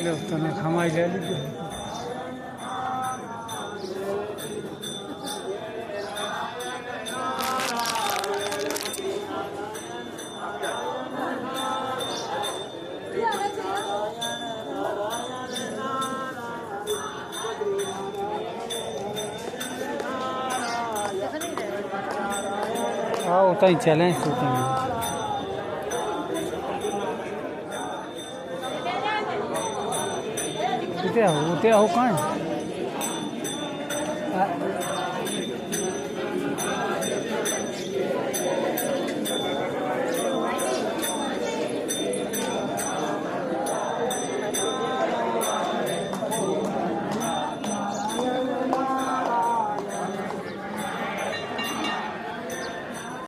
लो तने खमाई ले लीजिए। हाँ उतना ही चलें शूटिंग में। उते हो कहाँ है?